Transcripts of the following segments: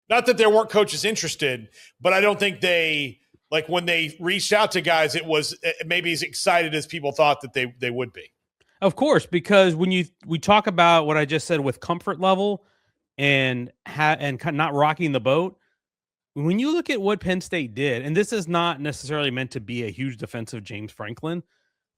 Not that there weren't coaches interested, but I don't think they like when they reached out to guys, it was maybe as excited as people thought that they would be. Of course, because when we talk about what I just said with comfort level and not rocking the boat, when you look at what Penn State did, and this is not necessarily meant to be a huge defense of James Franklin,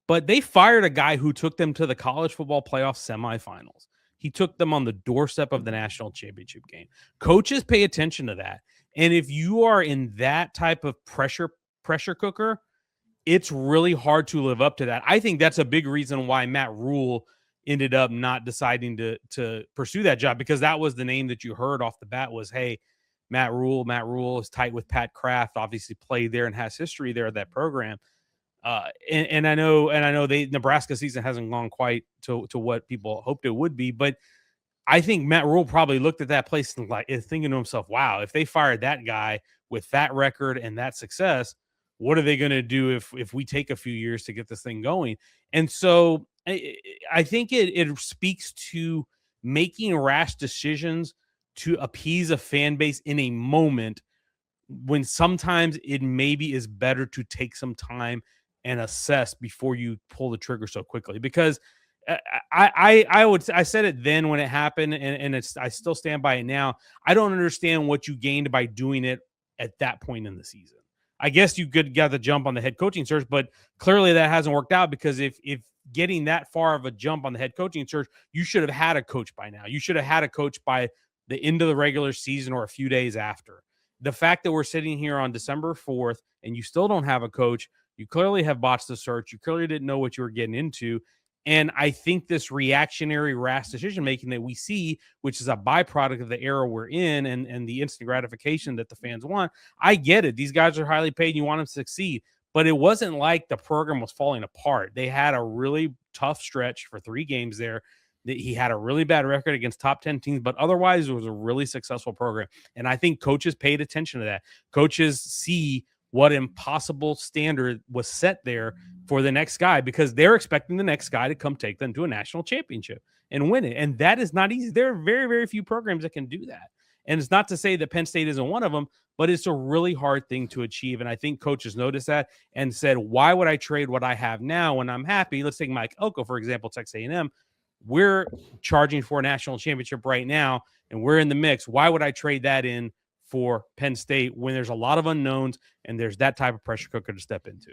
but they fired a guy who took them to the college football playoff semifinals. He took them on the doorstep of the national championship game. Coaches pay attention to that. And if you are in that type of pressure cooker, it's really hard to live up to that. I think that's a big reason why Matt Rhule ended up not deciding to pursue that job, because that was the name that you heard off the bat was, hey, Matt Rhule is tight with Pat Kraft, obviously played there and has history there at that program. And I know Nebraska season hasn't gone quite to what people hoped it would be, but I think Matt Rhule probably looked at that place and thinking to himself, wow, if they fired that guy with that record and that success, what are they going to do if we take a few years to get this thing going? And so I think it speaks to making rash decisions to appease a fan base in a moment when sometimes it maybe is better to take some time and assess before you pull the trigger so quickly. Because I said it then when it happened, and I still stand by it now. I don't understand what you gained by doing it at that point in the season. I guess you got the jump on the head coaching search, but clearly that hasn't worked out, because if getting that far of a jump on the head coaching search, you should have had a coach by now. You should have had a coach by the end of the regular season or a few days after. The fact that we're sitting here on December 4th and you still don't have a coach, you clearly have botched the search. You clearly didn't know what you were getting into. And I think this reactionary, rash decision-making that we see, which is a byproduct of the era we're in and the instant gratification that the fans want, I get it. These guys are highly paid and you want them to succeed. But it wasn't like the program was falling apart. They had a really tough stretch for 3 games there. He had a really bad record against top 10 teams, but otherwise it was a really successful program. And I think coaches paid attention to that. Coaches see what impossible standard was set there for the next guy, because they're expecting the next guy to come take them to a national championship and win it. And that is not easy. There are very, very few programs that can do that. And it's not to say that Penn State isn't one of them, but it's a really hard thing to achieve. And I think coaches noticed that and said, why would I trade what I have now when I'm happy? Let's take Mike Elko, for example, Texas A&M. We're charging for a national championship right now, and we're in the mix. Why would I trade that in for Penn State when there's a lot of unknowns and there's that type of pressure cooker to step into?